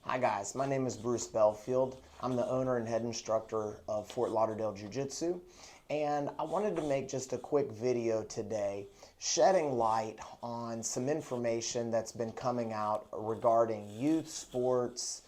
Hi guys, my name is Bruce Belfield. I'm the owner and head instructor of Fort Lauderdale Jiu-Jitsu, and I wanted to make just a quick video today shedding light on some information that's been coming out regarding youth sports,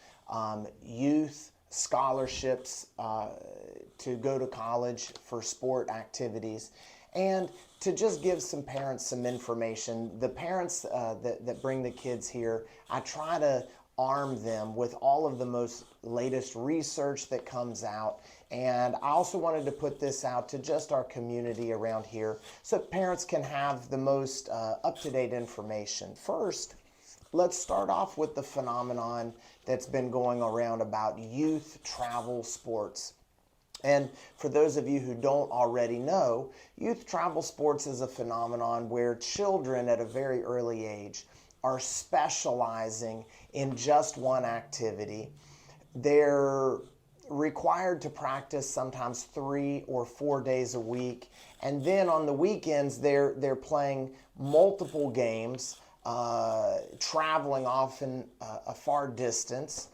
youth scholarships to go to college for sport activities, and to just give some parents some information. The parents that bring the kids here, I try to arm them with all of the most latest research that comes out. And I also wanted to put this out to just our community around here so parents can have the most up-to-date information. First, let's start off with the phenomenon that's been going around about youth travel sports. And for those of you who don't already know, youth travel sports is a phenomenon where children at a very early age are specializing in just one activity. They're required to practice sometimes 3 or 4 days a week, and then on the weekends they're playing multiple games, traveling often a far distance,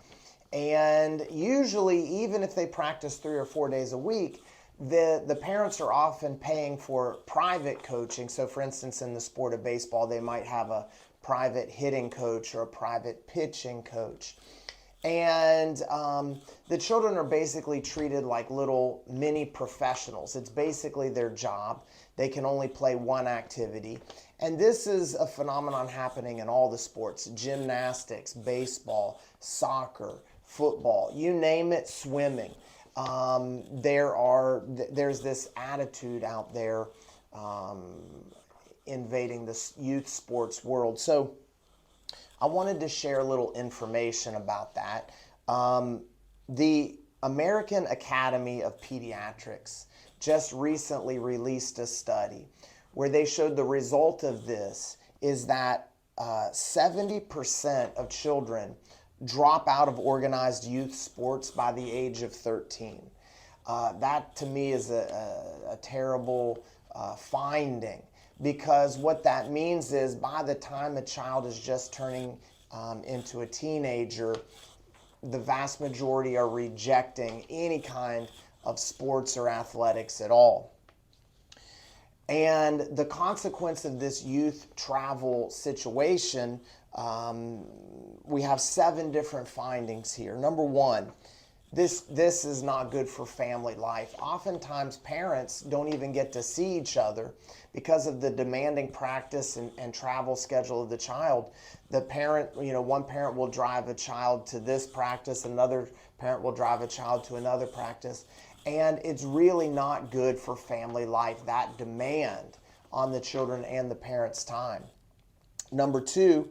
and usually even if they practice 3 or 4 days a week, the parents are often paying for private coaching. So for instance, in the sport of baseball, they might have a private hitting coach or a private pitching coach. And the children are basically treated like little mini professionals. It's basically their job. They can only play one activity. And this is a phenomenon happening in all the sports: gymnastics, baseball, soccer, football, you name it, swimming. There's this attitude out there invading this youth sports world. So I wanted to share a little information about that. The American Academy of Pediatrics just recently released a study where they showed the result of this is that 70% of children drop out of organized youth sports by the age of 13. That to me is a terrible finding, because what that means is by the time a child is just turning into a teenager, the vast majority are rejecting any kind of sports or athletics at all. And the consequence of this youth travel situation, we have 7 different findings here. Number one, this is not good for family life. Oftentimes parents don't even get to see each other because of the demanding practice and travel schedule of the child. The parent, one parent will drive a child to this practice, another parent will drive a child to another practice, and it's really not good for family life, that demand on the children and the parents' time. Number two,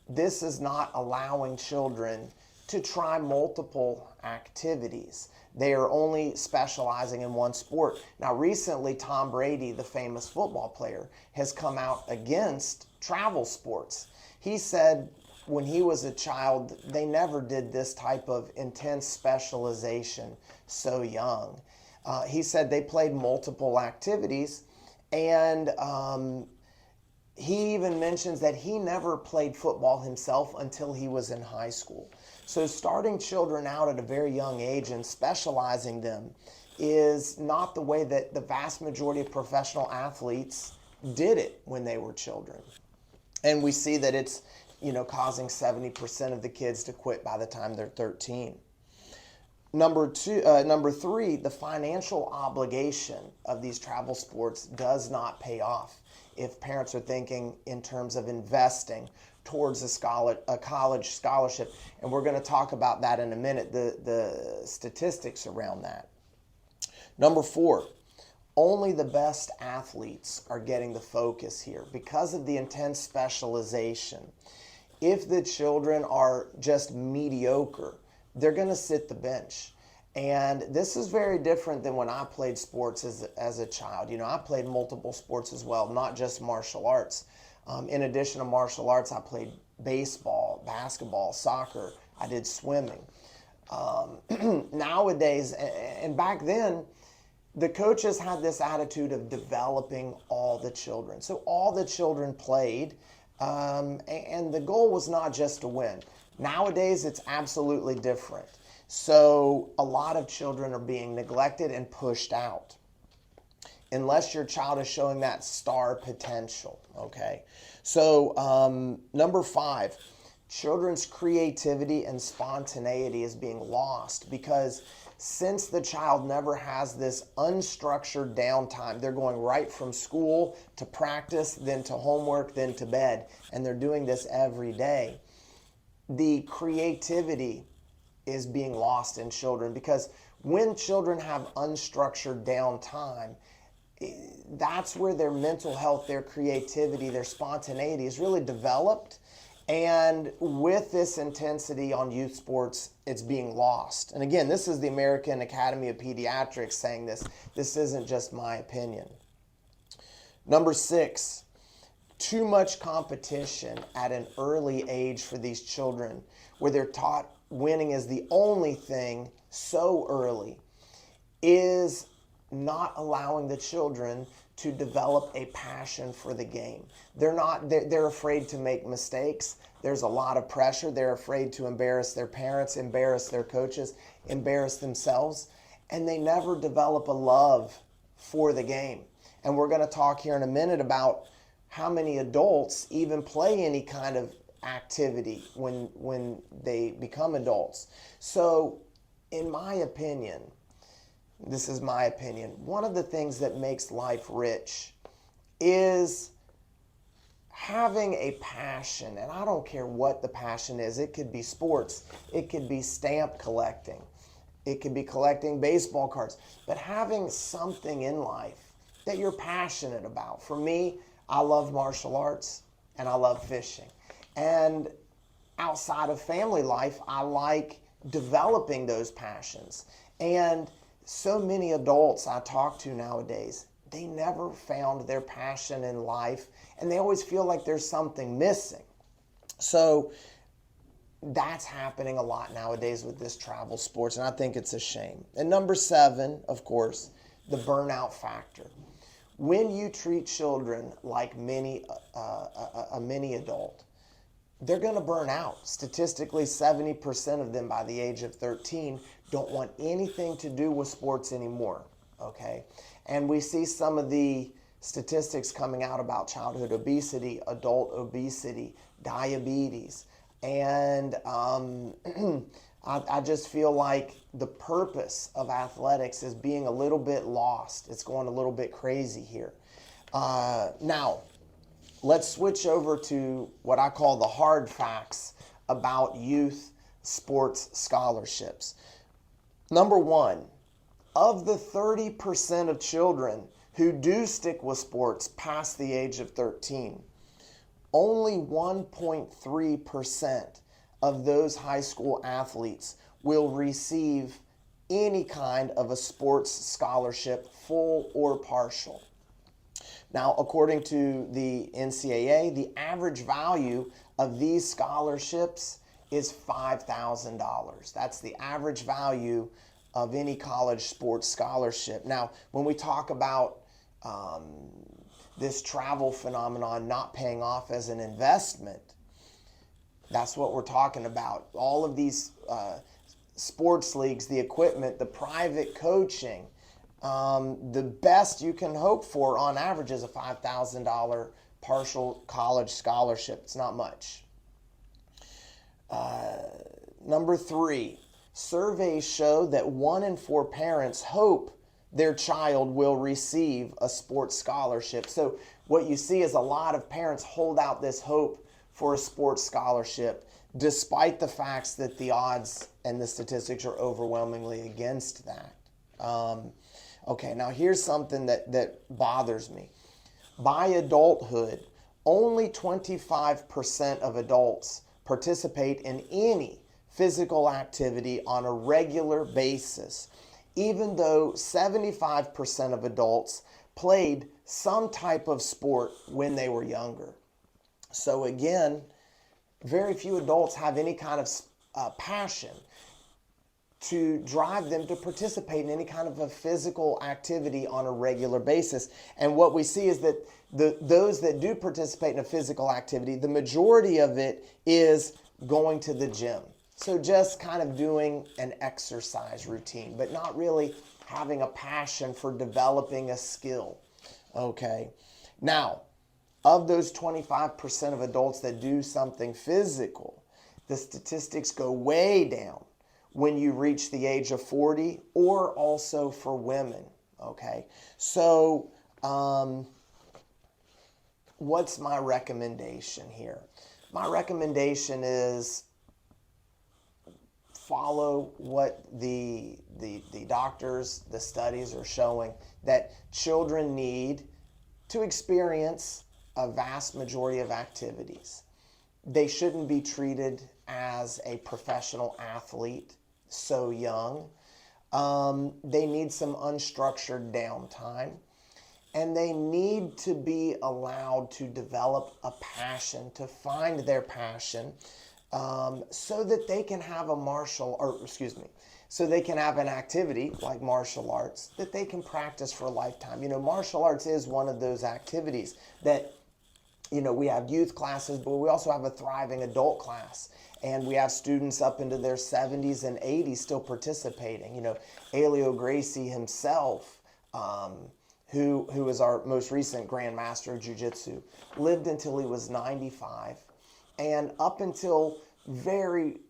this is not allowing children to try multiple activities. They are only specializing in one sport. Now recently, Tom Brady, the famous football player, has come out against travel sports. He said when he was a child, they never did this type of intense specialization so young. He said they played multiple activities, and he even mentions that he never played football himself until he was in high school. So starting children out at a very young age and specializing them is not the way that the vast majority of professional athletes did it when they were children. And we see that it's, causing 70% of the kids to quit by the time they're 13. Number three, the financial obligation of these travel sports does not pay off if parents are thinking in terms of investing towards a college scholarship. And we're going to talk about that in a minute, the statistics around that. Number four, only the best athletes are getting the focus here because of the intense specialization. If the children are just mediocre, they're going to sit the bench. And this is very different than when I played sports as a child. I played multiple sports as well, not just martial arts. In addition to martial arts, I played baseball, basketball, soccer. I did swimming. Nowadays, and back then, the coaches had this attitude of developing all the children. So all the children played and the goal was not just to win. Nowadays, it's absolutely different. So a lot of children are being neglected and pushed out unless your child is showing that star potential, okay? So number 5, children's creativity and spontaneity is being lost because since the child never has this unstructured downtime, they're going right from school to practice, then to homework, then to bed, and they're doing this every day. The creativity is being lost in children because when children have unstructured downtime, that's where their mental health, their creativity, their spontaneity is really developed. And with this intensity on youth sports, it's being lost. And again, this is the American Academy of Pediatrics saying this. This isn't just my opinion. Number 6, too much competition at an early age for these children, where they're taught winning is the only thing so early, is not allowing the children to develop a passion for the game. They're afraid to make mistakes. There's a lot of pressure. They're afraid to embarrass their parents, embarrass their coaches, embarrass themselves, and they never develop a love for the game. And we're going to talk here in a minute about how many adults even play any kind of activity when they become adults. So, in my opinion, this is my opinion, one of the things that makes life rich is having a passion. And I don't care what the passion is. It could be sports. It could be stamp collecting. It could be collecting baseball cards. But having something in life that you're passionate about. For me, I love martial arts and I love fishing. And outside of family life, I like developing those passions. And so many adults I talk to nowadays, they never found their passion in life and they always feel like there's something missing. So that's happening a lot nowadays with this travel sports, and I think it's a shame. And number 7, of course, the burnout factor. When you treat children like a mini adult, they're going to burn out. Statistically, 70% of them by the age of 13 don't want anything to do with sports anymore, okay? And we see some of the statistics coming out about childhood obesity, adult obesity, diabetes, and I just feel like the purpose of athletics is being a little bit lost. It's going a little bit crazy here. Now, let's switch over to what I call the hard facts about youth sports scholarships. Number 1, of the 30% of children who do stick with sports past the age of 13, only 1.3% of those high school athletes will receive any kind of a sports scholarship, full or partial. Now, according to the NCAA, the average value of these scholarships is $5,000. That's the average value of any college sports scholarship. Now, when we talk about this travel phenomenon not paying off as an investment, that's what we're talking about. All of these sports leagues, the equipment, the private coaching, the best you can hope for on average is a $5,000 partial college scholarship. It's not much. Number 3, surveys show that 1 in 4 parents hope their child will receive a sports scholarship. So what you see is a lot of parents hold out this hope for a sports scholarship, despite the facts that the odds and the statistics are overwhelmingly against that. Okay, now here's something that bothers me. By adulthood, only 25% of adults participate in any physical activity on a regular basis, even though 75% of adults played some type of sport when they were younger. So again, very few adults have any kind of passion to drive them to participate in any kind of a physical activity on a regular basis. And what we see is that those that do participate in a physical activity, the majority of it is going to the gym. So just kind of doing an exercise routine, but not really having a passion for developing a skill. Okay. Now, of those 25% of adults that do something physical, the statistics go way down when you reach the age of 40, or also for women. Okay. So, what's my recommendation here? My recommendation is follow what the doctors, the studies are showing, that children need to experience a vast majority of activities. They shouldn't be treated as a professional athlete so young. They need some unstructured downtime, and they need to be allowed to develop a passion, to find their passion, so that they can have so they can have an activity like martial arts that they can practice for a lifetime. You know, martial arts is one of those activities that, you know, we have youth classes, but we also have a thriving adult class. And we have students up into their 70s and 80s still participating. You know, Elio Gracie himself, who is our most recent Grand Master of Jiu-Jitsu, lived until he was 95. And up until very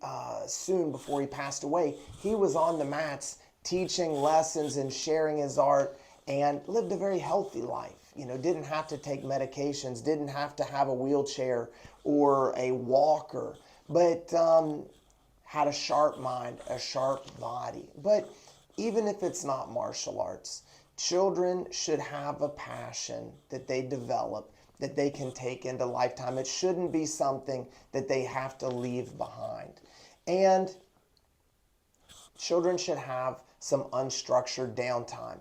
soon before he passed away, he was on the mats teaching lessons and sharing his art, and lived a very healthy life. You know, didn't have to take medications, didn't have to have a wheelchair or a walker, but had a sharp mind, a sharp body. But even if it's not martial arts, children should have a passion that they develop, that they can take into lifetime. It shouldn't be something that they have to leave behind. And children should have some unstructured downtime.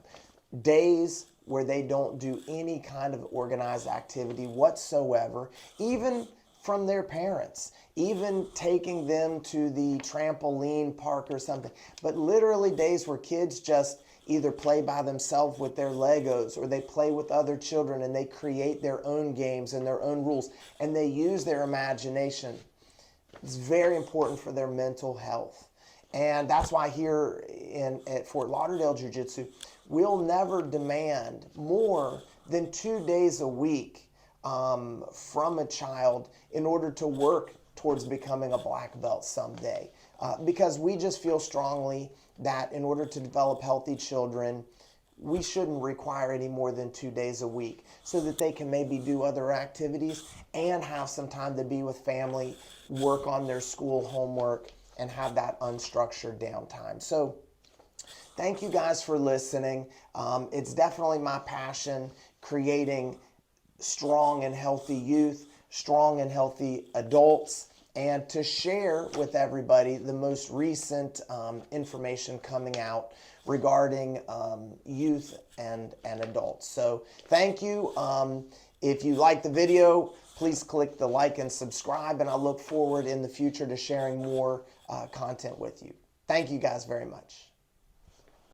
Days where they don't do any kind of organized activity whatsoever, even from their parents, even taking them to the trampoline park or something. But literally days where kids just either play by themselves with their Legos, or they play with other children and they create their own games and their own rules, and they use their imagination. It's very important for their mental health. And that's why here at Fort Lauderdale Jiu-Jitsu, we'll never demand more than 2 days a week from a child in order to work towards becoming a black belt someday. Because we just feel strongly that in order to develop healthy children, we shouldn't require any more than 2 days a week, so that they can maybe do other activities and have some time to be with family, work on their school homework, and have that unstructured downtime. So thank you guys for listening. It's definitely my passion, creating strong and healthy youth, strong and healthy adults, and to share with everybody the most recent information coming out regarding youth and adults. So thank you. If you like the video, please click the like and subscribe, and I look forward in the future to sharing more content with you. Thank you guys very much.